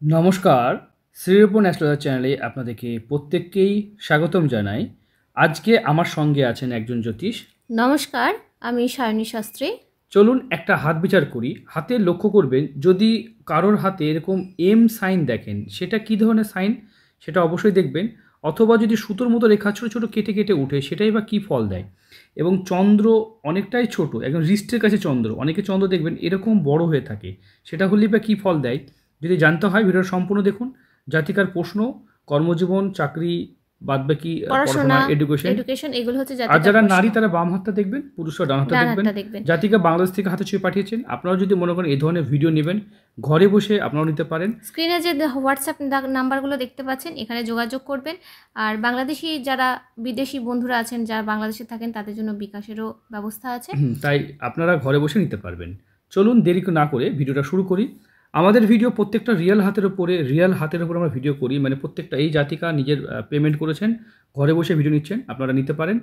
নমস্কার, শ্রীরূপন অ্যাস্ট্রোলজার চ্যানেলে আপনাদেরকে প্রত্যেককেই স্বাগতম জানাই। আজকে আমার সঙ্গে আছেন একজন জ্যোতিষ। নমস্কার, আমি সায়নী শাস্ত্রী। চলুন একটা হাত বিচার করি। হাতে লক্ষ্য করবেন, যদি কারোর হাতে এরকম এম সাইন দেখেন, সেটা কী ধরনের সাইন সেটা অবশ্যই দেখবেন। অথবা যদি সুতোর মতো রেখা ছোটো ছোটো কেটে কেটে উঠে, সেটাই বা কী ফল দেয়। এবং চন্দ্র অনেকটাই ছোট, একদম রিস্টের কাছে চন্দ্র, অনেকে চন্দ্র দেখবেন এরকম বড় হয়ে থাকে, সেটা হলেই বা কী ফল দেয়। যদি জানতে হয় ভিডিওটা সম্পূর্ণ দেখুন। জাতিকার প্রশ্ন, কর্মজীবন, চাকরি, বাদবাকি পড়াশোনা, এডুকেশন এগুলো হচ্ছে আর জাতিকার যারা প্রশ্ন। নারী তারা বাম হাতটা দেখবেন, পুরুষরা ডান হাতটা ডান দেখবেন। হাতটা দেখবেন। জাতিকা বাংলাদেশ থেকে হাতে ছুঁয়ে পাঠিয়েছেন। আপনারা যদি মনে করেন এই ধরনের ভিডিও নেবেন, ঘরে বসে আপনারাও নিতে পারেন। স্ক্রিনে যে হোয়াটসঅ্যাপ নাম্বারগুলো দেখতে পাচ্ছেন, এখানে যোগাযোগ করবেন। আর বাংলাদেশি যারা বিদেশি বন্ধুরা আছেন, যারা বাংলাদেশে থাকেন, তাদের জন্য বিকাশেরও ব্যবস্থা আছে। তাই আপনারা ঘরে বসে নিতে পারবেন। চলুন দেরি না করে ভিডিওটা শুরু করি। আমাদের ভিডিও প্রত্যেকটা রিয়েল হাতের উপরে আমরা ভিডিও করি, মানে প্রত্যেকটা এই জাতিকা নিজের পেমেন্ট করেছেন, ঘরে বসে ভিডিও নিচ্ছেন, আপনারা নিতে পারেন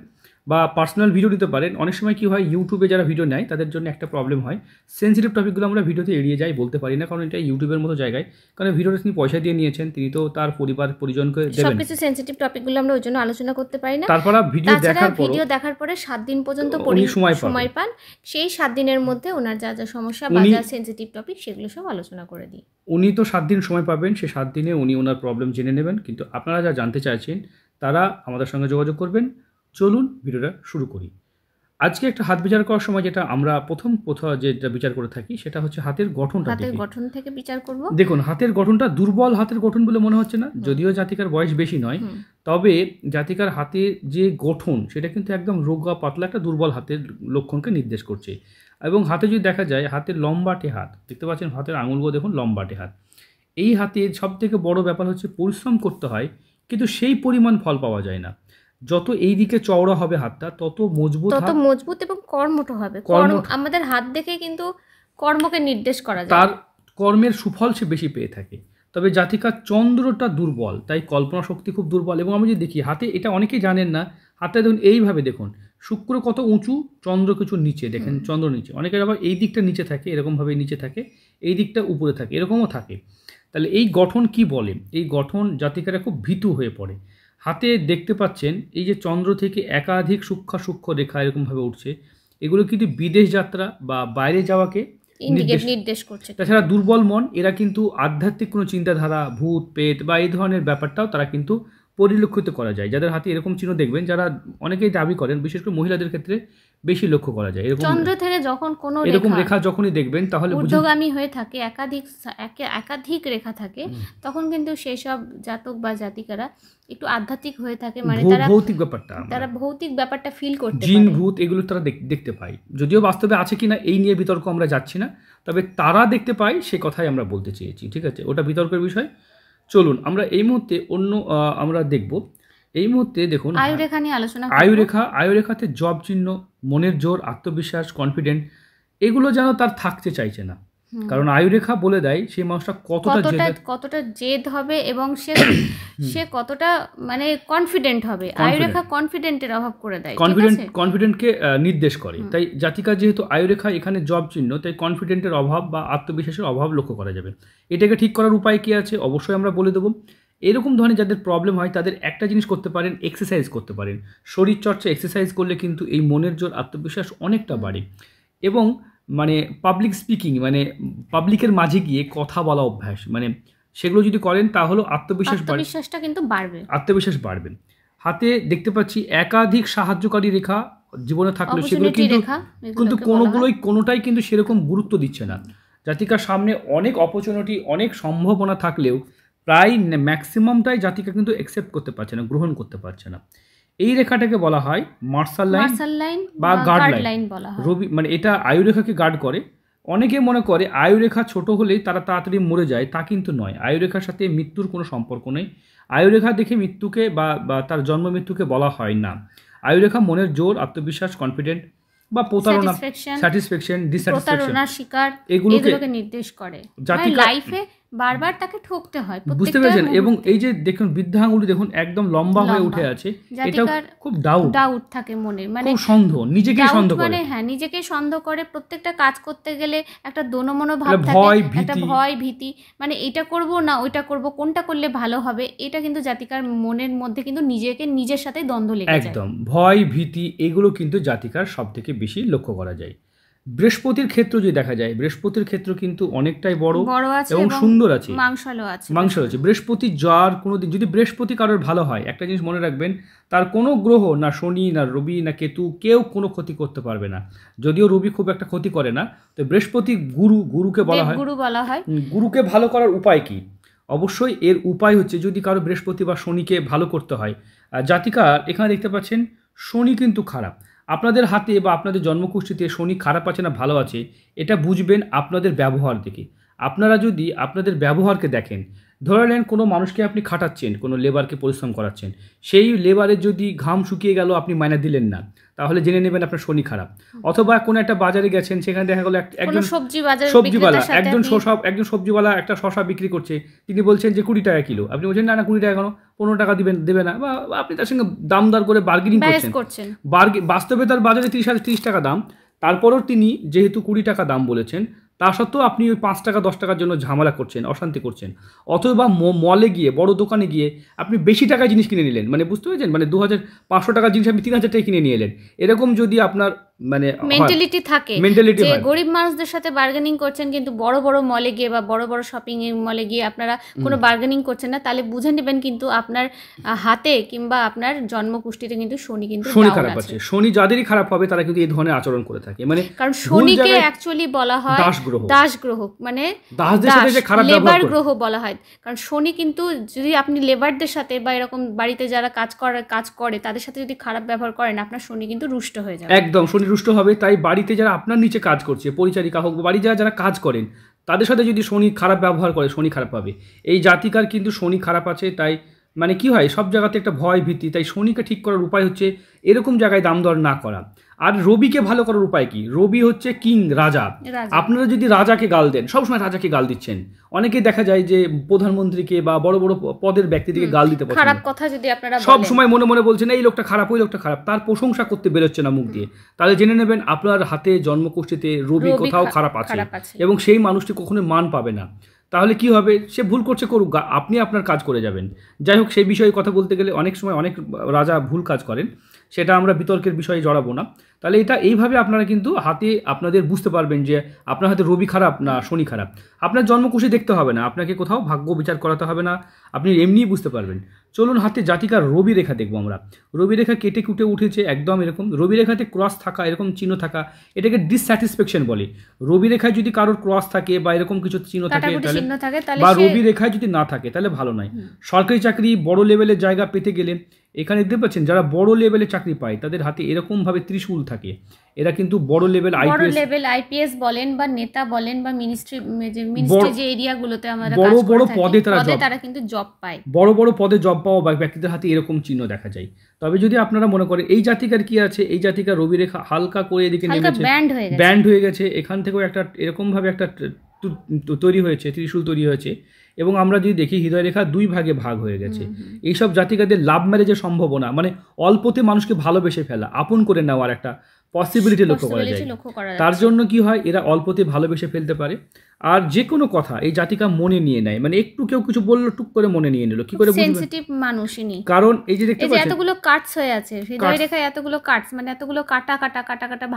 বা পার্সোনাল ভিডিও নিতে পারেন। অনেক সময় কী হয়, ইউটিউবে যারা ভিডিও নেয় তাদের জন্য একটা প্রবলেম হয়, সেন্সিটিভ টপিকগুলো আমরা ভিডিওতে এড়িয়ে যাই, বলতে পারি না, কারণ এটা ইউটিউবের মতো জায়গায়। কারণ ভিডিওটা তিনি পয়সা দিয়ে নিয়েছেন, তিনি তো তার পরিবার পরিজনকে দেবেন। সবকিছু সেনসিটিভ টপিকগুলো আমরা ওই জন্য আলোচনা করতে পারি না। তারপর ভিডিও দেখার পরে 7 দিন পর্যন্ত সময় পান। সেই 7 দিনের মধ্যে ওনার যা যা সমস্যা বা যা সেনসিটিভ টপিক সেগুলো সব আলোচনা করে দিই। উনি তো 7 দিন সময় পাবেন, সেই 7 দিনে উনি ওনার প্রবলেম জেনে নেবেন। কিন্তু আপনারা যা জানতে চাইছেন তারা আমাদের সঙ্গে যোগাযোগ করবেন। চলুন ভিডিওটা শুরু করি। আজকে একটা হাত বিচার করার সময় যেটা আমরা প্রথম যেটা বিচার করে থাকি, সেটা হচ্ছে হাতের গঠনটা। হাতের গঠন থেকে বিচার করব। দেখুন, হাতের গঠনটা দুর্বল হাতের গঠন বলে মনে হচ্ছে না, যদিও জাতিকার বয়স বেশি নয়, তবে জাতিকার হাতের যে গঠন সেটা কিন্তু একদম রোগা পাতলা একটা দুর্বল হাতের লক্ষণকে নির্দেশ করছে। এবং হাতে যদি দেখা যায়, হাতের লম্বাটে হাত দেখতে পাচ্ছেন, হাতের আঙুলগুলো দেখুন লম্বাটে হাত। এই হাতের সব থেকে বড় ব্যাপার হচ্ছে পরিশ্রম করতে হয়, কিন্তু সেই পরিমাণ ফল পাওয়া যায় না। যত এই দিকে চওড়া হবে হাতটা, তত মজবুত এবং কর্মঠ হবে। আমাদের হাত দেখে কিন্তু কর্মকে নির্দেশ করা যায়, তার কর্মের সুফল সে বেশি পেয়ে থাকে। তবে জাতিকার চন্দ্রটা দুর্বল, তাই কল্পনা শক্তি খুব দুর্বল। এবং আমি যদি দেখি হাতে, এটা অনেকেই জানেন না, হাতটা দেখুন এইভাবে দেখুন, শুক্র কত উঁচু, চন্দ্র কিছু নিচে, দেখেন চন্দ্র নিচে। অনেকের আবার এই দিকটা নিচে থাকে, এরকমভাবে নিচে থাকে, এই দিকটা উপরে থাকে, এরকমও থাকে। তাহলে এই গঠন কি বলে? এই গঠন জাতিকারা খুব ভীতু হয়ে পড়ে। হাতে দেখতে পাচ্ছেন এই যে চন্দ্র থেকে একাধিক সূক্ষ্ম রেখা এরকমভাবে উঠছে, এগুলো কিন্তু বিদেশ যাত্রা বা বাইরে যাওয়াকে নির্দেশ করছে। তাছাড়া দুর্বল মন, এরা কিন্তু আধ্যাত্মিক কোনো চিন্তাধারা, ভূত পেট বা এই ধরনের ব্যাপারটাও তারা কিন্তু পরিলক্ষিত করা যায়। যাদের হাতে এরকম চিহ্ন দেখবেন, যারা অনেকেই দাবি করেন, বিশেষ করে মহিলাদের ক্ষেত্রে বেশি লক্ষ্য করা যায়। চন্দ্র থেকে যখন কোনো এরকম রেখা যখনই দেখবেন, তাহলে ঊর্ধ্বগামী হয়ে থাকে, একাধিক রেখা থাকে, তখন কিন্তু সেই সব জাতক বা জাতিকারা একটু আধ্যাত্মিক হয়ে থাকে, মানে তারা ভৌতিক ব্যাপারটা ফিল করতে পারে। জিন ভূত এগুলো তারা দেখতে পায়, যদিও বাস্তবে আছে কিনা এই নিয়ে বিতর্ক আমরা যাচ্ছি না, তবে তারা দেখতে পায়, সে কথাই আমরা বলতে চেয়েছি। ঠিক আছে, ওটা বিতর্কের বিষয়। চলুন আমরা এই মুহূর্তে আমরা দেখব। এই মুহূর্তে দেখুন আয়ুরেখা নিয়ে আলোচনা। আয়ুরেখাতে জব চিহ্ন, মনের জোর, আত্মবিশ্বাস, কনফিডেন্ট, এগুলো যেন তার থাকতে চাইছে না। কারণ আয়ুরেখা বলে দেয় সেই মানুষটা কতটা জেদ হবে এবং সে কতটা মানে কনফিডেন্ট হবে। আয়ুরেখা কনফিডেন্টের অভাব করে দেয়, কনফিডেন্টকে নির্দেশ করে। তাই জাতিকা যেহেতু আয়ুরেখা এখানে জব চিহ্ন, তাই কনফিডেন্টের অভাব বা আত্মবিশ্বাসের অভাব লক্ষ্য করা যাবে। এটাকে ঠিক করার উপায় কি আছে অবশ্যই আমরা বলে দেবো। এরকম ধরনের যাদের প্রবলেম হয় তাদের একটা জিনিস করতে পারেন, এক্সারসাইজ করতে পারেন। শরীরচর্চা, এক্সারসাইজ করলে কিন্তু এই মনের জোর, আত্মবিশ্বাস অনেকটা বাড়ে। এবং মানে পাবলিক স্পিকিং, মানে পাবলিকের মাঝে গিয়ে কথা বলা অভ্যাস, মানে সেগুলো যদি করেন তাহলে আত্মবিশ্বাসটা কিন্তু বাড়বে, আত্মবিশ্বাস বাড়বে। হাতে দেখতে পাচ্ছি একাধিক সাহায্যকারী রেখা জীবনে থাকলে সেগুলো কিন্তু কোনোটাই কিন্তু সেরকম গুরুত্ব দিচ্ছে না। জাতিকার সামনে অনেক অপরচুনিটি, অনেক সম্ভাবনা থাকলেও প্রায় ম্যাক্সিমামটাই জাতিকা কিন্তু অ্যাকসেপ্ট করতে পারছে না, গ্রহণ করতে পারছে না। এই রেখাটাকে বলা হয় মার্শাল লাইন বা গার্ড লাইন বলা হয়। মানে এটা আয়ুরেখাকে গার্ড করে। অনেকে মনে করে আয়ুরেখা ছোট হলেই তারা তাড়াতাড়ি মরে যায়, তা কিন্তু নয়। আয়ুরেখার সাথে মৃত্যুর কোনো সম্পর্ক নেই। আয়ুরেখা দেখে মৃত্যুকে বা তার জন্ম মৃত্যুকে বলা হয় না। আয়ুরেখা মনের জোর, আত্মবিশ্বাস, কনফিডেন্ট বা স্যাটিসফ্যাকশন, ডিসস্যাটিসফ্যাকশন, শিকার, এগুলোকে নির্দেশ করে। লাইফে বারবার তাকে ঠকতে হয়। বুঝতে পেরেছেন? এবং এই যে দেখুন বৃদ্ধা আঙুলটি দেখুন একদম লম্বা হয়ে উঠে আছে, এটা খুব ডাউট থাকে মনের, মানে সন্দেহ, নিজেকেই সন্দেহ করে, মানে হ্যাঁ নিজেকেই সন্দেহ করে। প্রত্যেকটা কাজ করতে গেলে একটা দোনমনো ভাব থাকে, একটা ভয় ভীতি, মানে এটা করব না ওইটা করব, কোনটা করলে ভালো হবে, এটা কিন্তু জাতিকার মনের মধ্যে কিন্তু নিজের সাথে দ্বন্দ্ব লেগে যায়। একদম ভয় ভীতি এগুলো কিন্তু জাতিকার সবথেকে বেশি লক্ষ্য করা যায়। বৃহস্পতির ক্ষেত্র যদি দেখা যায়, বৃহস্পতির ক্ষেত্র কিন্তু অনেকটাই বড় এবং সুন্দর আছে, মাংসল আছে। বৃহস্পতি যার কোনোদিন যদি বৃহস্পতি কারোর ভালো হয়, একটা জিনিস মনে রাখবেন, তার কোনো গ্রহ, না শনি না রবি না কেতু, কেউ কোনো ক্ষতি করতে পারবে না। যদিও রবি খুব একটা ক্ষতি করে না, তো বৃহস্পতি গুরুকে বলা হয়। গুরুকে ভালো করার উপায় কি? অবশ্যই এর উপায় হচ্ছে, যদি কারো বৃহস্পতি বা শনিকে ভালো করতে হয়, জাতিকার এখানে দেখতে পাচ্ছেন শনি কিন্তু খারাপ। আপনাদের হাতে বা আপনাদের জন্মকুষ্ঠিতে শনি খারাপ আছে না ভালো আছে, এটা বুঝবেন আপনাদের ব্যবহার দেখে। আপনারা যদি আপনাদের ব্যবহারকে দেখেন, ধরে নেন কোনো মানুষকে আপনি খাটাচ্ছেন, কোনো লেবারকে পরিশ্রম করাচ্ছেন, সেই লেবারের যদি ঘাম শুকিয়ে গেল আপনি মাইনা দিলেন না, তাহলে জেনে নেবেন আপনার শনি খারাপ। অথবা কোনো একটা বাজারে গেছেন, সেখানে দেখা গেলো একজন সবজিওয়ালা, একজন সবজিওয়ালা একটা শশা বিক্রি করছে, তিনি বলছেন যে 20 টাকা কিলো, আপনি বলছেন না 20 টাকা কেন, 15 টাকা দেবে না, বা আপনি তার সঙ্গে দামদার করে বার্গেনিং করছেন। বাস্তবে তার বাজারে 30 টাকা দাম, তারপরেও তিনি যেহেতু 20 টাকা দাম বলেছেন, তা সত্ত্বেও আপনি ওই 5 টাকা 10 টাকার জন্য ঝামেলা করছেন, অশান্তি করছেন। অথবা মলে গিয়ে, বড় দোকানে গিয়ে আপনি বেশি টাকায় জিনিস কিনে নিলেন, মানে বুঝতে পেরেছেন, মানে 2500 টাকার জিনিস আপনি 3000 টাকায় কিনে নিয়ে এলেন। এরকম যদি আপনার মানে মেন্টালিটি থাকে যে গরিব মানুষদের সাথে বার্গেনিং করছেন, কিন্তু বড় বড় মলে গিয়ে বা বড় বড় শপিং মলে গিয়ে আপনারা কোনো বার্গেনিং করছেন না, তাহলে বুঝে নেবেন কিন্তু আপনার হাতে কিংবা আপনার জন্মকুষ্ঠিতে কিন্তু শনি খারাপ আছে। শনি যাদেরই খারাপ হবে তারা কিন্তু এই ধরনের আচরণ করে থাকে, মানে কারণ শনিকে অ্যাকচুয়ালি বলা হয় দাস গ্রহ, মানে লেবার গ্রহ বলা হয়। কারণ শনি কিন্তু যদি আপনি লেবারদের সাথে বা এরকম বাড়িতে যারা কাজ করে তাদের সাথে যদি খারাপ ব্যবহার করেন, আপনার শনি কিন্তু রুষ্ট হয়ে যাবে, একদম শনি রুষ্ট হবে। তাই বাড়িতে যারা আপনার নিচে কাজ করছে, পরিচারিকা হোক, বাড়ি যারা কাজ করেন, তাদের সাথে যদি শনি খারাপ ব্যবহার করে, শনি খারাপ পাবে। এই জাতিকার কিন্তু শনি খারাপ আছে, তাই মানে কি হয়, সব জায়গাতে একটা ভয় ভীতি। তাই শনিকে ঠিক করার উপায় হচ্ছে এরকম জায়গায় দাম দর না করা। আর রবিকে ভালো করার উপায় কি? রবি হচ্ছে কিং, রাজা। আপনারা যদি রাজাকে গাল দেন, সবসময় রাজাকে গাল দিচ্ছেন, অনেকেই দেখা যায় যে প্রধানমন্ত্রীকে বা বড় বড় পদের ব্যক্তিদেরকে গাল দিতে পছন্দ, খারাপ কথা যদি আপনারা সব সময় মনে মনে বলছেন এই লোকটা খারাপ, ওই লোকটা খারাপ, তার প্রশংসা করতে বেরোচ্ছে না মুখ দিয়ে, তাহলে জেনে নেবেন আপনার হাতে জন্মকুষ্ঠিতে রবি কোথাও খারাপ আছে, এবং সেই মানুষটি কখনো মান পাবে না। তাহলে কি হবে? সে ভুল করছে, করুক, আপনি আপনার কাজ করে যাবেন। যাই হোক, সেই বিষয়ে কথা বলতে গেলে অনেক সময় অনেক রাজা ভুল কাজ করেন, সেটা আমরা বিতর্কের বিষয়ে জড়াবো না। তাহলে এটা এইভাবে আপনারা কিন্তু হাতে আপনাদের বুঝতে পারবেন যে আপনার হাতে রবি খারাপ না শনি খারাপ। আপনার জন্মকুষ্ঠি দেখতে হবে না, আপনাকে কোথাও ভাগ্য বিচার করাতে হবে না, আপনি এমনিই বুঝতে পারবেন। চলুন হাতে জাতিকার রবি রেখা দেখবো আমরা। রবি রেখা কেটে কুটে উঠেছে একদম এরকম, রবি রেখাতে ক্রস থাকা, এরকম চিহ্ন থাকা, এটাকে ডিসস্যাটিসফ্যাকশন বলে। রবি রেখায় যদি কারোর ক্রস থাকে বা এরকম কিছু চিহ্ন থাকে, বা রবি রেখায় যদি না থাকে, তাহলে ভালো নয়। সরকারি চাকরি, বড় লেভেলের জায়গা পেতে গেলে, এখানে দেখতে পাচ্ছেন যারা বড় লেভেলে চাকরি পায় তাদের হাতে এরকম ভাবে ত্রিশূল থাকে। এরা কিন্তু বড় লেভেল আইপিএস বলেন বা নেতা বলেন বা মিনিস্ট্রি যে এরিয়াগুলোতে আমরা বড় পদে তারা কিন্তু জব পায়, বড় পদে জব পাওয়া ব্যক্তিদের হাতে এরকম চিহ্ন দেখা যায়। তবে যদি আপনারা মনে করেন এই জাতিকার কি আছে, এই জাতিকার রবি রেখা হালকা করে এদিকে নেমেছে, ব্যান্ড হয়ে গেছে, এখান থেকেও একটা এরকম ভাবে একটা তৈরি হয়েছে, ত্রিশূল তৈরি হয়েছে, এবং আমরা যদি দেখি হৃদয় রেখা 2 ভাগে ভাগ হয়ে গেছে। এইসব জাতিকাদের লাভ ম্যারেজের সম্ভাবনা, মানে অল্পতে মানুষকে ভালোবেসে ফেলা, আপন করে নেওয়ার একটা পসিবিলিটি লক্ষ্য করা যায়। তার জন্য কি হয়, এরা অল্পতে ভালোবেসে ফেলতে পারে। আর যে কোনো কথা এই জাতিকা মনে নিয়ে নেয়, মানে একটু কেউ কিছু বললো টুক করে মনে নিয়ে নিল, কি করে বুঝবেন? সেনসিটিভ মানুষই, কারণ এই যে দেখতে পাচ্ছেন এতগুলো কাটস হয়ে আছে হৃদয় রেখায়, এতগুলো কাটস, মানে এতগুলো কাটা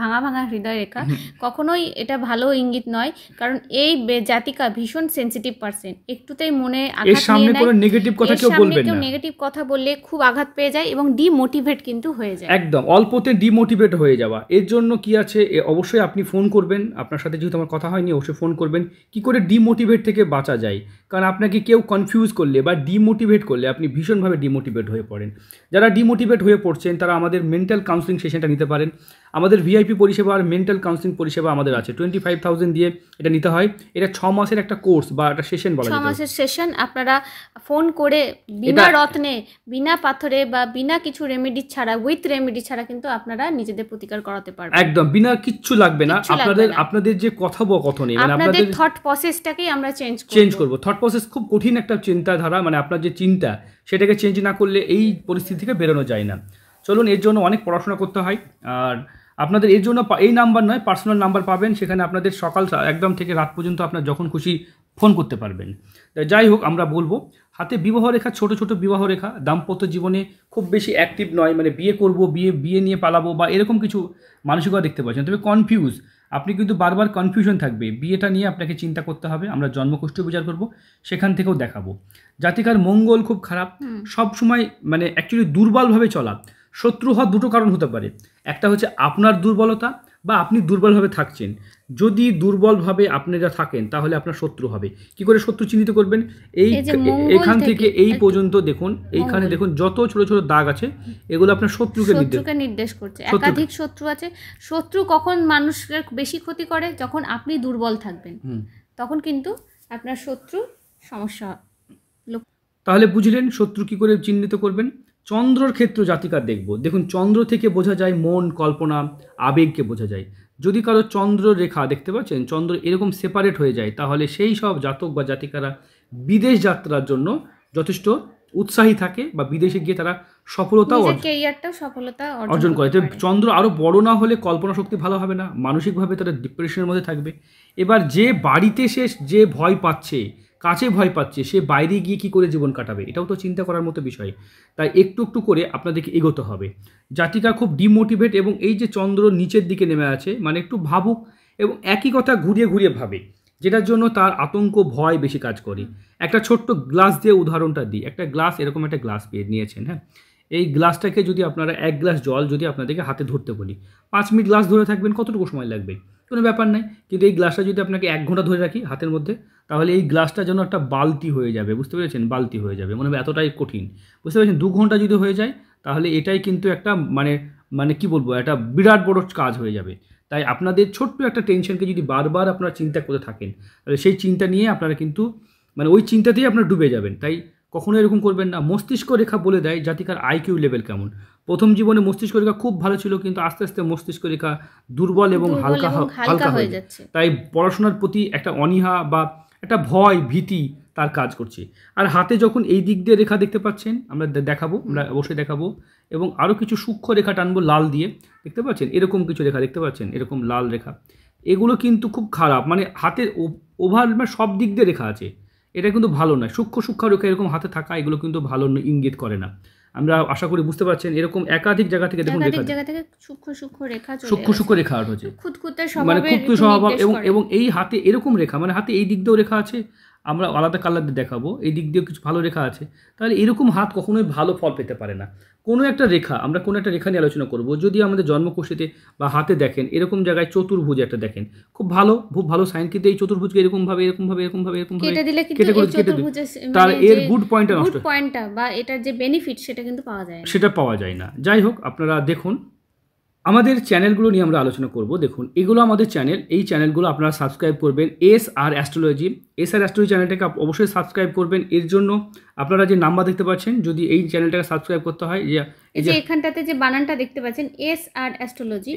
ভাঙা হৃদয় রেখা, কখনোই এটা ভালো ইঙ্গিত নয়। কারণ এই জাতিকা ভীষণ সেনসিটিভ পারসন, একটুতেই মনে আঘাত নিয়ে নেয়, নেগেটিভ কথা কেউ বলবেন না, নেগেটিভ কথা বললে খুব আঘাত পেয়ে যায় এবং ডিমোটিভেট কিন্তু হয়ে যায়, একদম অল্পতে ডিমোটিভেট হয়ে যাওয়া। এর জন্য কি আছে, অবশ্যই আপনি ফোন করবেন, আপনার সাথে যেহেতু আমার কথা হয়নি অবশ্যই ফোন করবেন, কি করে ডিমোটিভেট থেকে বাঁচা যায়। কারণ আপনাকে কেউ কনফিউজ করলে বা ডিমোটিভেট করলে আপনি ভীষণভাবে ডিমোটিভেট হয়ে পড়েন। যারা ডিমোটিভেট হয়ে পড়ছেন তারা আমাদের মেন্টাল কাউন্সিলিং সেশনটা নিতে পারেন। আমাদের ভিআইপি পরিষেবা আর মেন্টাল কাউন্সিলিং পরিষেবা আমাদের আছে, 25,000 দিয়ে এটা নিতে হয়। এটা 6 মাসের একটা কোর্স বা একটা সেশন বলা যায়, 6 মাসের সেশন। আপনারা ফোন করে বিনা রত্নে, বিনা পাথরে বা বিনা কিছু রেমেডি ছাড়া, উইথ রেমেডি ছাড়া কিন্তু আপনারা নিজেদের প্রতিকার করাতে পারবেন, একদম বিনা কিচ্ছু লাগবে না। আপনাদের যে কথোপকথনে, মানে আপনাদের থট প্রসেসটাকেই আমরা চেঞ্জ করব। থট প্রসেস খুব কঠিন একটা চিন্তাধারা, মানে আপনার যে চিন্তা সেটাকে চেঞ্জ না করলে এই পরিস্থিতি থেকে বেরোনো যায় না। চলুন, এর জন্য অনেক পড়াশোনা করতে হয়। আর আপনাদের এর জন্য এই নাম্বার নয়, পার্সোনাল নাম্বার পাবেন, সেখানে আপনাদের সকাল একদম থেকে রাত পর্যন্ত আপনার যখন খুশি ফোন করতে পারবেন। যাই হোক, আমরা বলবো হাতে বিবাহ রেখা, ছোট ছোট বিবাহ রেখা, দাম্পত্য জীবনে খুব বেশি অ্যাক্টিভ নয়, মানে বিয়ে করব, বিয়ে নিয়ে পালাবো বা এরকম কিছু মানসিকতা দেখতে পাচ্ছেন। তবে কনফিউজ, আপনি কিন্তু বারবার কনফিউশন থাকবে, বিয়েটা নিয়ে আপনাকে চিন্তা করতে হবে। আমরা জন্মকুষ্ঠী বিচার করব, সেখান থেকেও দেখাবো। জাতিকার মঙ্গল খুব খারাপ, সব সময় মানে অ্যাকচুয়ালি দুর্বলভাবে চলা। শত্রু হওয়ার দুটো কারণ হতে পারে, একটা হচ্ছে আপনার দুর্বলতা বা আপনি দুর্বলভাবে থাকছেন। যদি দুর্বলভাবে আপনারা থাকেন তাহলে আপনার শত্রু হবে। কি করে শত্রু চিহ্নিত করবেন? এখান থেকে এই পর্যন্ত দেখুন, এইখানে দেখুন যত ছোট ছোট দাগ আছে, এগুলো আপনার শত্রুকে নির্দেশ করছে। একাধিক শত্রু আছে। শত্রু কখন মানুষের বেশি ক্ষতি করে? যখন আপনি দুর্বল থাকবেন, তখন কিন্তু আপনার শত্রু সমস্যা। তাহলে বুঝলেন শত্রু কি করে চিহ্নিত করবেন? চন্দ্রর ক্ষেত্র জাতিকার দেখব। দেখুন, চন্দ্র থেকে বোঝা যায় মন, কল্পনা, আবেগকে বোঝা যায়। যদি কারো চন্দ্র রেখা দেখতে পাচ্ছেন, চন্দ্র এরকম সেপারেট হয়ে যায়, তাহলে সেই সব জাতক বা জাতিকারা বিদেশ যাত্রার জন্য যথেষ্ট উৎসাহী থাকে বা বিদেশে গিয়ে তারা সফলতা অর্জন করে। চন্দ্র আরও বড় না হলে কল্পনা শক্তি ভালো হবে না, মানসিকভাবে তারা ডিপ্রেশনের মধ্যে থাকবে। এবার যে বাড়িতে যে ভয় পাচ্ছে, কাছে ভয় পাচ্ছে, সে বাইরে গিয়ে কী করে জীবন কাটাবে, এটাও তো চিন্তা করার মতো বিষয়। তাই একটু একটু করে আপনাদেরকে এগোতে হবে। জাতিকা খুব ডিমোটিভেট, এবং এই যে চন্দ্র নিচের দিকে নেমে আছে, মানে একটু ভাবুক এবং একই কথা ঘুরিয়ে ঘুরিয়ে ভাবে, যেটার জন্য তার আতঙ্ক, ভয় বেশি কাজ করে। একটা ছোট্ট গ্লাস দিয়ে উদাহরণটা দিই। একটা গ্লাস, এরকম একটা গ্লাস পেয়ে নিয়েছেন, হ্যাঁ, এই গ্লাসটাকে যদি আপনারা 1 গ্লাস জল যদি আপনাদেরকে হাতে ধরতে বলি, 5 মিনিট গ্লাস ধরে থাকবেন, কতটুকু সময় লাগবে? কোনো ব্যাপার নাই। কিন্তু এই গ্লাসটা যদি আপনাকে 1 ঘন্টা ধরে রাখি হাতের মধ্যে, তাহলে এই গ্লাসটা যেন একটা বালতি হয়ে যাবে, বুঝতে পেরেছেন? বালতি হয়ে যাবে, মনে হবে এতটাই কঠিন, বুঝতে পেরেছেন? 2 ঘন্টা যদি হয়ে যায়, তাহলে এটাই কিন্তু একটা মানে কি বলবো, একটা বিরাট বড় কাজ হয়ে যাবে। তাই আপনাদের ছোট্ট একটা টেনশনকে যদি বারবার আপনারা চিন্তা করে থাকেন, তাহলে সেই চিন্তা নিয়ে আপনারা কিন্তু মানে ওই চিন্তাতেই আপনারা ডুবে যাবেন। তাই কখনো এরকম করবেন না। মস্তিষ্ক রেখা বলে দেয় জাতিকার আইকিউ লেভেল কেমন। প্রথম জীবনে মস্তিষ্ক রেখা খুব ভালো ছিল, কিন্তু আস্তে আস্তে মস্তিষ্ক রেখা দুর্বল এবং হালকা হয়ে যাচ্ছে। তাই পড়াশোনার প্রতি একটা অনীহা বা একটা ভয়, ভীতি তার কাজ করছে। আর হাতে যখন এই দিক দিয়ে রেখা দেখতে পাচ্ছেন, আমরা অবশ্যই দেখাবো, এবং আরও কিছু সূক্ষ্ম রেখা টানবো লাল দিয়ে, দেখতে পাচ্ছেন? এরকম কিছু রেখা দেখতে পাচ্ছেন, এরকম লাল রেখা, এগুলো কিন্তু খুব খারাপ। মানে হাতের ওভার সব দিক দিয়ে রেখা আছে, এটা কিন্তু ভালো নয়। সূক্ষ্ম রেখা এরকম হাতে থাকা, এগুলো কিন্তু ভালো ইঙ্গিত করে না। আমরা আশা করি বুঝতে পারছেন। এরকম একাধিক জায়গা থেকে দেখুন সূক্ষ্ম রেখা হচ্ছে, মানে খুঁতখুঁতে স্বভাব, এবং এই হাতে এরকম রেখা, মানে হাতে এই দিক দিয়েও রেখা আছে, আমরা আলাদা কালার দিয়ে দেখাবো, এই দিক দিয়েও কিছু ভালো রেখা আছে। তাহলে এরকম হাত কখনোই ভালো ফল পেতে পারে না। কোনো একটা রেখা, আমরা কোনো একটা রেখা নিয়ে আলোচনা করব, যদি আমাদের জন্মকুষ্ঠীতে বা হাতে দেখেন এরকম জায়গায় চতুর্ভুজ একটা দেখেন, খুব ভালো সাইন। কিন্তু এই চতুর্ভুজকে এরকমভাবে কেটে দিলে তার এর গুড পয়েন্টটা নষ্ট, বা এটার যে বেনিফিট সেটা পাওয়া যায় না। যাই হোক, আপনারা দেখুন আমাদের চ্যানেলগুলো নিয়ে আমরা আলোচনা করব। দেখুন, এগুলো আমাদের চ্যানেল, এই চ্যানেলগুলো আপনারা সাবস্ক্রাইব করবেন। SR অ্যাস্ট্রোলজি চ্যানেলটাকে অবশ্যই সাবস্ক্রাইব করবেন। এর জন্য আপনারা যে নাম্বার দেখতে পাচ্ছেন, যদি এই চ্যানেলটাকে সাবস্ক্রাইব করতে হয়, যে এখানটাতে যে বানানটা দেখতে পাচ্ছেন SR অ্যাস্ট্রোলজি,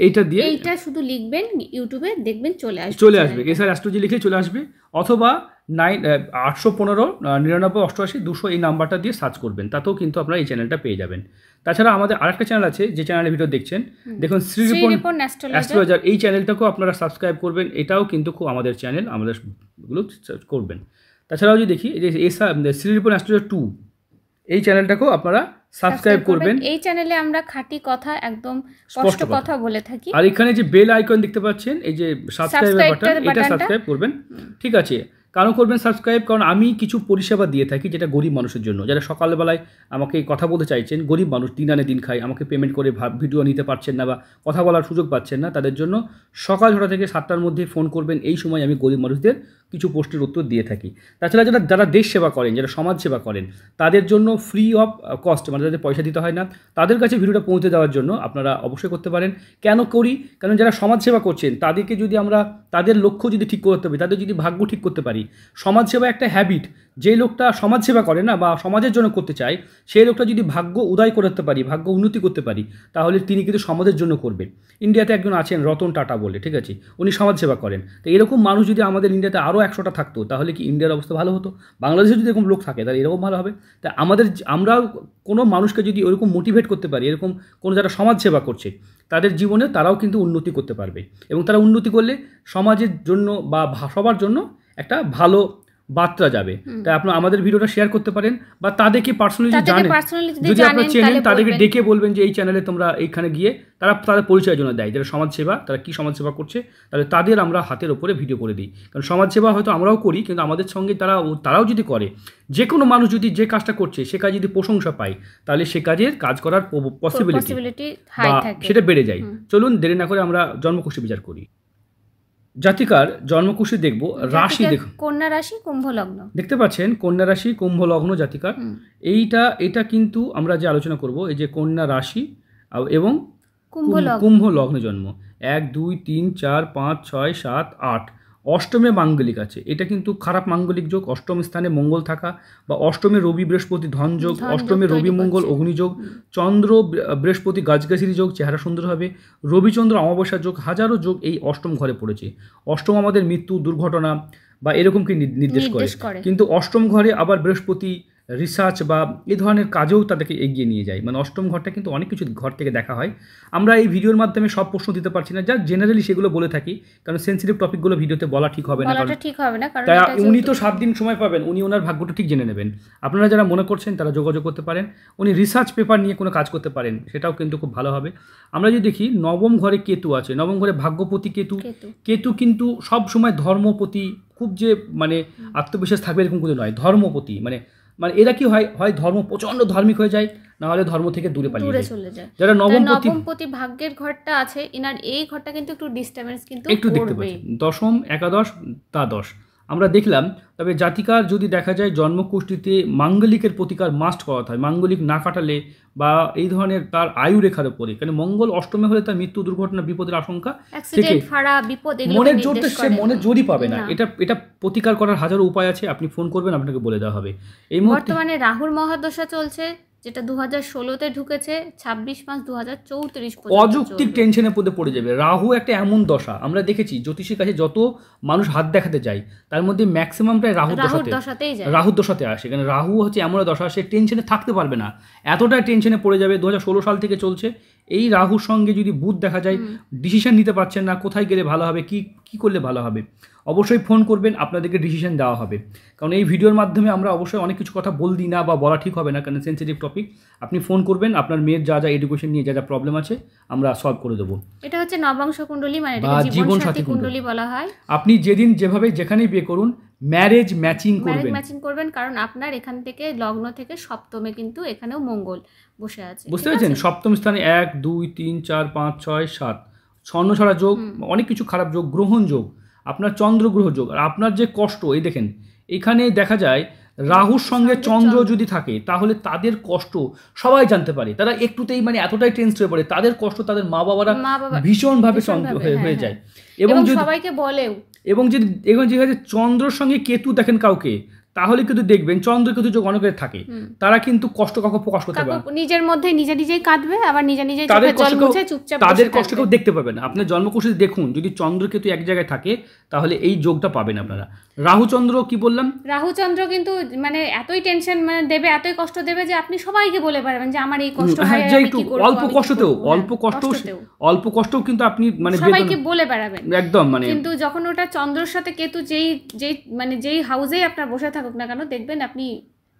এইটা শুধু লিখবেন, ইউটিউবে দেখবেন চলে আসবে। SR অ্যাস্ট্রোলজি লিখে চলে আসবে, অথবা 815 99 88 200 এই নাম্বারটা দিয়ে সার্চ করবেন, তাতেও কিন্তু আপনারা এই চ্যানেলটা পেয়ে যাবেন। তাছাড়া আমাদের আরেকটা চ্যানেল আছে, যে চ্যানেলের ভিডিও দেখছেন, দেখুন শ্রীরিপন অ্যাস্ট্রোলজার, এই চ্যানেলটাকেও আপনারা সাবস্ক্রাইব করবেন। এটাও কিন্তু খুব আমাদের চ্যানেল, আমাদের গুলো করবেন। তাছাড়াও যদি দেখি যে শ্রীরিপন অ্যাস্ট্রোলজার 2, এই চ্যানেলটাকেও আপনারা সাবস্ক্রাইব করবেন। এই চ্যানেলে আমরা খাঁটি কথা, একদম স্পষ্ট কথা বলে থাকি। আর এখানে যে বেল আইকন দেখতে পাচ্ছেন, এই যে সাবস্ক্রাইব বাটন, এটা সাবস্ক্রাইব করবেন, ঠিক আছে? কেন করবেন সাবস্ক্রাইব? কারণ আমি কিছু পরিষেবা দিয়ে থাকি যেটা গরিব মানুষের জন্য, যারা সকালবেলায় আমাকে কথা বলতে চাইছেন, গরিব মানুষ, দিন আনে দিন খায়, আমাকে পেমেন্ট করে ভিডিও নিতে পারছেন না বা কথা বলার সুযোগ পাচ্ছেন না, তাদের জন্য সকাল 6টা থেকে 7টার মধ্যে ফোন করবেন। এই সময় আমি গরিব মানুষদের কিছু পোস্টের উত্তর দিয়ে থাকি। তাছাড়া যারা দেশ সেবা করেন, যারা সমাজ সেবা করেন, তাদের জন্য ফ্রি অফ কস্ট, মানে তাদের পয়সা দিতে হয় না, তাদের কাছে ভিডিওটা পৌঁছে দেওয়ার জন্য আপনারা অবশ্যই করতে পারেন। কেন করি? কারণ যারা সমাজ সেবা করছেন, তাদেরকে যদি আমরা তাদের লক্ষ্য যদি ঠিক করতে পারি, তাদের যদি ভাগ্য ঠিক করতে পারি, সমাজসেবা একটা হ্যাবিট। যে লোকটা সমাজসেবা করে না বা সমাজের জন্য করতে চায়, সেই লোকটা যদি ভাগ্য উদয় করতে পারি, ভাগ্য উন্নতি করতে পারি, তাহলে তিনি কিন্তু সমাজের জন্য করবেন। ইন্ডিয়াতে একজন আছেন রতন টাটা বলে, ঠিক আছে, উনি সমাজসেবা করেন। তো এরকম মানুষ যদি আমাদের ইন্ডিয়াতে আরও 100টা থাকতো, তাহলে কি ইন্ডিয়ার অবস্থা ভালো হতো? বাংলাদেশে যদি এরকম লোক থাকে তাহলে এরকম ভালো হবে। তা আমরা কোনো মানুষকে যদি ওরকম মোটিভেট করতে পারি, এরকম কোনো যারা সমাজসেবা করছে তাদের জীবনে তারাও কিন্তু উন্নতি করতে পারবে, এবং তারা উন্নতি করলে সমাজের জন্য বা সবার জন্য একটা ভালো বার্তা যাবে। তাই আপনারা আমাদের ভিডিওটা শেয়ার করতে পারেন, বা তাদেরকে পার্সোনালি জানেন, যদি আপনারা চেনেন তাদেরকে ডেকে বলবেন যে এই চ্যানেলে তোমরা এইখানে গিয়ে তাদের পরিচয়ের জন্য দেয় যারা সমাজসেবা, তারা কী সমাজসেবা করছে, তাহলে তাদের আমরা হাতের ওপরে ভিডিও করে দিই। কারণ সমাজসেবা হয়তো আমরাও করি, কিন্তু আমাদের সঙ্গে তারাও যদি করে, যে কোনো মানুষ যদি যে কাজটা করছে সে কাজ যদি প্রশংসা পায়, তাহলে সে কাজের কাজ করার পসিবিলিটি সেটা বেড়ে যায়। চলুন দেরি না করে আমরা জন্মকুষ্ঠী বিচার করি। জাতিকার জন্মকুষ্ঠী দেখব, রাশি দেখুন, কন্যা রাশি কুম্ভ লগ্ন দেখতে পাচ্ছেন, কন্যা রাশি কুম্ভ লগ্ন জাতিকার। এটা কিন্তু আমরা যে আলোচনা করব, এই যে কন্যা রাশি এবং কুম্ভ লগ্নে জন্ম, 1 2 3 4 5 6 7 8 অষ্টমে মাঙ্গলিক আছে। এটা কিন্তু খারাপ মাঙ্গলিক যোগ, অষ্টম স্থানে মঙ্গল থাকা, বা অষ্টমে রবি বৃহস্পতি ধন যোগ, অষ্টমে রবি মঙ্গল অগ্নিযোগ, চন্দ্র বৃহস্পতি গাছগাছিরি যোগ, চেহারা সুন্দর হবে, রবিচন্দ্র অমাবস্যা যোগ, হাজারো যোগ এই অষ্টম ঘরে পড়েছে। অষ্টম আমাদের মৃত্যু, দুর্ঘটনা বা এরকমকে নির্দেশ করে, কিন্তু অষ্টম ঘরে আবার বৃহস্পতি রিসার্চ বা এই ধরনের কাজেও তাদেরকে এগিয়ে নিয়ে যায়। মানে অষ্টম ঘরটা কিন্তু অনেক কিছু ঘর থেকে দেখা হয়। আমরা এই ভিডিওর মাধ্যমে সব প্রশ্ন দিতে পারছি না, যা জেনারেলি সেগুলো বলে থাকি, কারণ সেন্সিটিভ টপিকগুলো ভিডিওতে বলা ঠিক হবে না। তাই উনি তো 7 দিন সময় পাবেন, উনি ওনার ভাগ্যটা ঠিক জেনে নেবেন। আপনারা যারা মনে করছেন তারা যোগাযোগ করতে পারেন, উনি রিসার্চ পেপার নিয়ে কোনো কাজ করতে পারেন, সেটাও কিন্তু খুব ভালো হবে। আমরা যদি দেখি নবম ঘরে কেতু আছে, নবম ঘরে ভাগ্যপতি কেতু কিন্তু সব সময় ধর্মপতি, খুব যে মানে আত্মবিশ্বাস থাকবে এরকম কিছু নয়, ধর্মপতি মানে এরা কি হয় ধর্ম প্রচন্ড ধার্মিক হয়ে যায়, না হলে ধর্ম থেকে দূরে চলে যায়। যারা নবমপতি ভাগ্যের ঘরটা আছে, এনার এই ঘরটা কিন্তু একটু ডিস্টারবেন্স কিন্তু একটু দেখতে পাচ্ছি, দশম একাদশ দ্বাদশ আমরা দেখলাম। তবে জাতিকার যদি দেখা যায় জন্মকুষ্ঠিতে মাঙ্গলিকের প্রতিকার মাস্ট করাতে হয়, মাঙ্গলিক না কাটালে বা এই ধরনের তার আয়ু রেখার উপরে, কারণ মঙ্গল অষ্টমে হলে তার মৃত্যু, দুর্ঘটনা, বিপদের আশঙ্কা থেকে মনের জোরটা সে মনের জোরই পাবে না। এটা প্রতিকার করার হাজারো উপায় আছে, আপনি ফোন করবেন, আপনাকে বলে দেওয়া হবে। এই বর্তমানে রাহুর মহাদশা চলছে, যেটা 2016-তে ঢুকেছে, 26 মাস 2034 পর্যন্ত অযৌক্তিক টেনশনের মধ্যে পড়ে যাবে। রাহু একটা এমন দশা, আমরা দেখেছি জ্যোতিষীর কাছে যত মানুষ হাত দেখাতে যায় তার মধ্যে ম্যাক্সিমামটাই রাহুর দশাতে আসে। কারণ রাহু হচ্ছে এমন দশা, সে টেনশনে থাকতে পারবে না, এতটাই টেনশনে পড়ে যাবে। 2016 সাল থেকে চলছে। এই রাহুর সঙ্গে যদি বুধ দেখা যায়, ডিসিশন নিতে পারছেন না, কোথায় গেলে ভালো হবে, কি করলে ভালো হবে, অবশ্যই ফোন করবেন, আপনাদেরকে ডিসিশন দেওয়া হবে। কারণ এই ভিডিওর মাধ্যমে আমরা অবশ্যই অনেক কিছু কথা বল দিই না বা বলা ঠিক হবে না, কারণ সেন্সিটিভ টপিক। আপনি ফোন করবেন, আপনার মেয়ের যা এডুকেশন নিয়ে যা প্রবলেম আছে আমরা সলভ করে দেবো। এটা হচ্ছে নবাংশ কুণ্ডলী, মানে জীবন সাথী কুণ্ডলী বলা হয়। আপনি যেদিন যেভাবে যেখানেই বিয়ে করুন, ম্যারেজ ম্যাচিং করবেন, কারণ আপনার এখান থেকে লগ্ন থেকে সপ্তমে কিন্তু এখানেও মঙ্গল বসে আছে, বুঝতে পেরেছেন? সপ্তম স্থানে 1 2 3 4 5 6 7 ছন্নছড়া যোগ, অনেক কিছু খারাপ যোগ, গ্রহণ যোগ, আপনার চন্দ্র গ্রহ যোগ। আর আপনার যে কষ্ট, এই দেখেন এখানে দেখা যায় রাহুর সঙ্গে চন্দ্র যদি থাকে, তাহলে তাদের কষ্ট সবাই জানতে পারে, তারা একটুতেই মানে এতটাই টেন্স হয়ে পড়ে, তাদের কষ্ট তাদের মা বাবারা ভীষণভাবে হয়ে যায়, এবং সবাইকে বলেও। এবং যদি চন্দ্রর সঙ্গে কেতু দেখেন কাউকে, তাহলে কিন্তু দেখবেন চন্দ্র কেতু যোগ অনেকের থাকে, তারা কিন্তু কষ্ট কাউকে প্রকাশ করতে পারে, নিজের মধ্যে নিজেই কাঁদবে, আবার নিজেই তাদের কষ্ট কেউ দেখতে পাবে না। আপনার জন্মকুষ্ঠীতে দেখুন, যদি চন্দ্র কেতু এক জায়গায় থাকে তাহলে এই যোগটা পাবেন আপনারা। রাহুচন্দ্র কি বললাম, রাহুচন্দ্র কিন্তু মানে এতই টেনশন মানে দেবে, এতই কষ্ট দেবে যে আপনি সবাইকে বলে পারবেন যে আমার এই কষ্ট হয়, অল্প কষ্টও কিন্তু আপনি মানে সবাইকে বলে পারবেন একদম। মানে কিন্তু যখন ওটা চন্দ্রের সাথে কেতু যেই হাউসেই আপনার বসে থাকুক না কেন, দেখবেন আপনি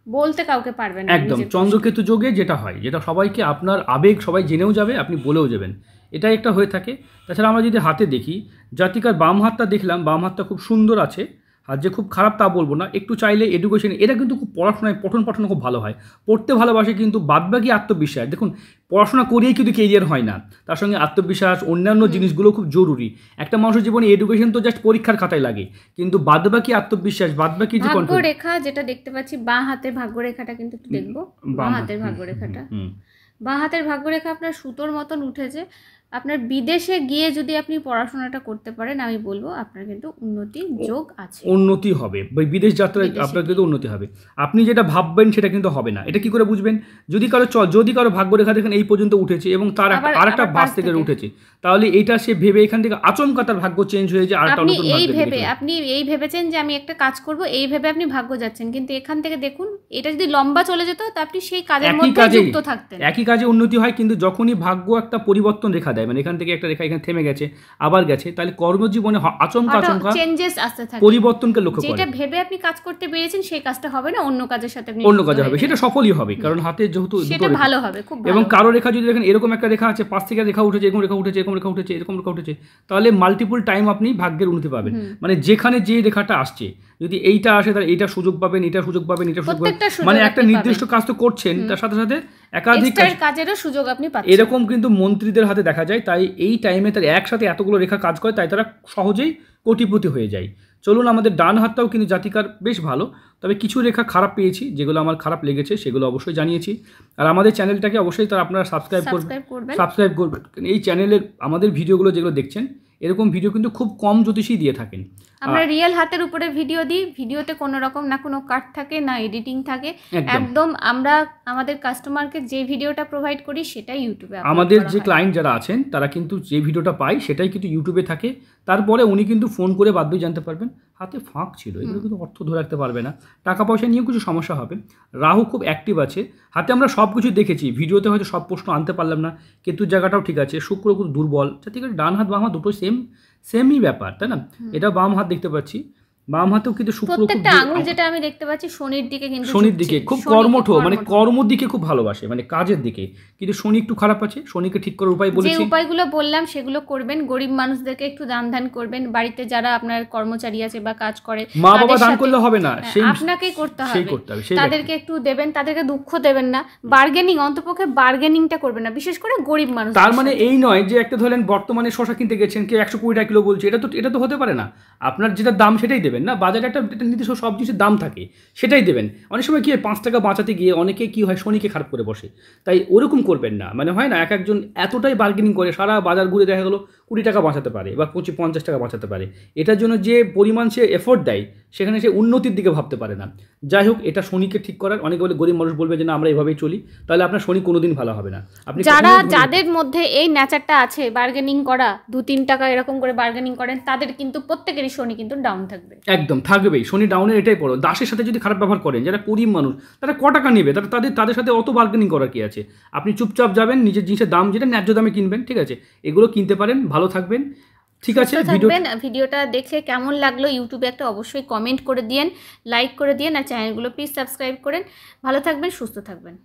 বলতে কাউকে পারবেন না। একদম চন্দ্রকেতু যোগে যেটা হয়, যেটা সবাইকে আপনার আবেগ সবাই জেনেও যাবে, আপনি বলেও যাবেন, এটাই একটা হয়ে থাকে। তাছাড়া আমরা যদি হাতে দেখি, জাতিকার বাম হাতটা দেখলাম, বাম হাতটা খুব সুন্দর আছে, আর যে খুব খারাপ তা বলবো না, একটু চাইলে এডুকেশন, এটা কিন্তু খুব পড়াশোনায় পঠন খুব ভালো হয়, পড়তে ভালোবাসে, কিন্তু বাদবাকি আত্মবিশ্বাস, দেখুন পড়াশোনা করিয়েই কিন্তু কেরিয়ার হয় না, তার সঙ্গে আত্মবিশ্বাস অন্যান্য জিনিসগুলো খুব জরুরি। একটা মানুষের জীবনে এডুকেশন তো জাস্ট পরীক্ষার খাতায় লাগে, কিন্তু বাদবাকি আত্মবিশ্বাস, বাদবাকি যে ভাগ্যরেখা যেটা দেখতে পাচ্ছি, বাঁ হাতের ভাগ্যরেখাটা কিন্তু একটু দেখবো, বাঁ হাতের ভাগ্যরেখাটা, বাঁ হাতের ভাগ্যরেখা আপনার সুতোর মতন উঠেছে, আপনার বিদেশে গিয়ে যদি আপনি পড়াশোনাটা করতে পারেন, আমি বলবো আপনার কিন্তু উন্নতির যোগ আছে, উন্নতি হবে, বিদেশ যাত্রায় আপনার কিন্তু উন্নতি হবে। আপনি যেটা ভাববেন সেটা কিন্তু হবে না। এটা কি করে বুঝবেন? যদি কারো ভাগ্যরেখা দেখেন এই পর্যন্ত উঠেছে এবং তার আরেকটা বাস থেকে উঠেছে, তাহলে এটা সে ভেবে এখান থেকে আচমকা তার ভাগ্য চেঞ্জ হয়ে যায়। আপনি এই ভেবেছেন যে আমি একটা কাজ করব, এই ভেবে আপনি ভাগ্য যাচ্ছেন, কিন্তু এখান থেকে দেখুন এটা যদি লম্বা চলে যেত তো আপনি সেই কাজের মধ্যে যুক্ত থাকতেন। একই কাজে উন্নতি হয়, কিন্তু যখনই ভাগ্য একটা পরিবর্তন রেখা দেয়, মানে এখান থেকে একটা রেখা এখানে থেমে গেছে আবার গেছে, তাহলে কর্মজীবনে আচমকা চেঞ্জেস আসতে থাকে, পরিবর্তনকে লক্ষ্য করে। যেটা ভেবে আপনি কাজ করতে পেরেছেন সেই কাজটা হবে না, অন্য কাজের সাথে আপনি অন্য কাজে হবে, সেটা সফলই হবে, কারণ হাতে যেহেতু সেটা ভালো হবে, খুব ভালো। এবং কারো রেখা যদি দেখেন এরকম একটা রেখা আছে, পাশ থেকে রেখা উঠেছে, এরকম রেখা উঠেছে, এরকম রেখা উঠেছে, এরকম রেখা উঠেছে, তাহলে মাল্টিপল টাইম আপনি ভাগ্যের উন্নতি পাবেন। মানে যেখানে যে রেখাটা আসছে, যদি এইটা আসে তাহলে এইটা সুযোগ পাবেন, এটা সুযোগ পাবেন, এটা সুযোগ পাবেন, মানে একটা নির্দিষ্ট কাজ তো করছেন, তার সাথে সাথে একাধিক কাজেরও সুযোগ আপনি পাচ্ছেন। এরকম কিন্তু মন্ত্রীদের হাতে দেখা যায়, তাই এই টাইমে তার একসাথে এতগুলো রেখা কাজ করে, তাই তারা সহজেই কোটিপতি হয়ে যায়। চলুন, আমাদের ডান হাতটাও কিন্তু জাতিকার বেশ ভালো, তবে কিছু রেখা খারাপ পেয়েছি, যেগুলো আমার খারাপ লেগেছে সেগুলো অবশ্যই জানিয়েছি। আর আমাদের চ্যানেলটাকে অবশ্যই তারা আপনারা সাবস্ক্রাইব করবেন। এই চ্যানেলের আমাদের ভিডিওগুলো যেগুলো দেখছেন, এরকম ভিডিও কিন্তু খুব কম জ্যোতিষী দিয়ে থাকেন। আমরা রিয়েল হাতের উপরে ভিডিও দিই, ভিডিওতে কোনো রকম না কোনো কাট থাকে না এডিটিং থাকে, একদম আমরা আমাদের কাস্টমারকে যে ভিডিওটা প্রোভাইড করি সেটাই ইউটিউবে আমাদের যে ক্লায়েন্ট যারা আছেন তারা কিন্তু যে ভিডিওটা পায় সেটাই কিন্তু ইউটিউবে থাকে। তারপরে উনি কিন্তু ফোন করে বাধ্য জানতে পারবেন হাতে ফাঁক ছিল, এগুলো কিন্তু অর্থ ধরে রাখতে পারবে না, টাকা পয়সা নিয়েও কিছু সমস্যা হবে। রাহু খুব অ্যাক্টিভ আছে হাতে, আমরা সব কিছু দেখেছি, ভিডিওতে হয়তো সব প্রশ্ন আনতে পারলাম না, কেতুর জায়গাটাও ঠিক আছে, শুক্র খুব দুর্বল, ঠিক আছে, ডান হাত বাম হাত দুটো সেমই ব্যাপার, তাই না? এটা বাম হাত দেখতে পাচ্ছি, বাম হাতেও কিন্তু শুক্র, প্রত্যেকটা আঙুল যেটা আমি দেখতে পাচ্ছি শনির দিকে, কিন্তু শনির দিকে খুব কর্মঠ, মানে কর্মর দিকে খুব ভালোবাসে, মানে কাজের দিকে, কিন্তু শনি একটু খারাপ আছে। শনিকে ঠিক করার উপায় বলেছি, যে উপায়গুলো বললাম সেগুলো করবেন, গরিব মানুষদেরকে একটু দান করবেন, বাড়িতে যারা আপনার কর্মচারী আছে বা কাজ করে, মা বাবা দান করলে হবে না, আপনাকেই করতে হবে, তাদেরকে একটু দেবেন, তাদেরকে দুঃখ দেবেন না, বার্গেনিং, অন্তপক্ষে বার্গেনিংটা করবেন না, বিশেষ করে গরিব মানুষ। তার মানে এই নয় যে একটা ধরেন বর্তমানে শশা কিনতে গেছেন, কে 120 টাকা কিলো বলছে, এটা তো হতে পারে না। আপনার যেটা দাম সেটাই দেবেন না, বাজারে একটা নির্দিষ্ট সব জিনিসের দাম থাকে সেটাই দেবেন। অনেক সময় কি হয় 5 টাকা বাঁচাতে গিয়ে অনেকে কি হয় শনিকে খারাপ করে বসে, তাই ওরকম করবেন না। মানে হয় না একজন এতটাই বার্গেনিং করে, সারা বাজার ঘুরে দেখা গেলো 20 টাকা বাঁচাতে পারে বা 50 টাকা বাঁচাতে পারে, এটার জন্য যে পরিমাণ সে এফোর্ট দেয় সেখানে সে উন্নতির দিকে ভাবতে পারে না। যাই হোক, এটা শনিকে ঠিক করার, অনেকে বলে গরিব মানুষ বলবে যে না আমরা এভাবেই চলি, তাহলে আপনার শনি কোনোদিন ভালো হবে না। আপনি যাদের মধ্যে এই নেচারটা আছে বার্গেনিং করা, 2-3 টাকা এরকম করে বার্গেনিং করেন, তাদের কিন্তু প্রত্যেকেরই শনি কিন্তু ডাউন থাকবে, একদম থাকবেই। শনি ডাউনের এটাই পড়ো, দাসের সাথে যদি খারাপ ব্যবহার করেন, যারা গরিব মানুষ তারা ক টাকা নেবে, তাদের সাথে অত বার্গেনিং করার কি আছে? আপনি চুপচাপ যাবেন, নিজের জিনিসের দাম যেটা ন্যায্য দামে কিনবেন, ঠিক আছে, এগুলো কিনতে পারেন, ভালো থাকবেন, ঠিক আছে। ভিডিওটা দেখে কেমন লাগলো ইউটিউবে একটা অবশ্যই কমেন্ট করে দিয়েন, লাইক করে দিয়েন, আর চ্যানেলগুলো প্লিজ সাবস্ক্রাইব করেন। ভালো থাকবেন, সুস্থ থাকবেন।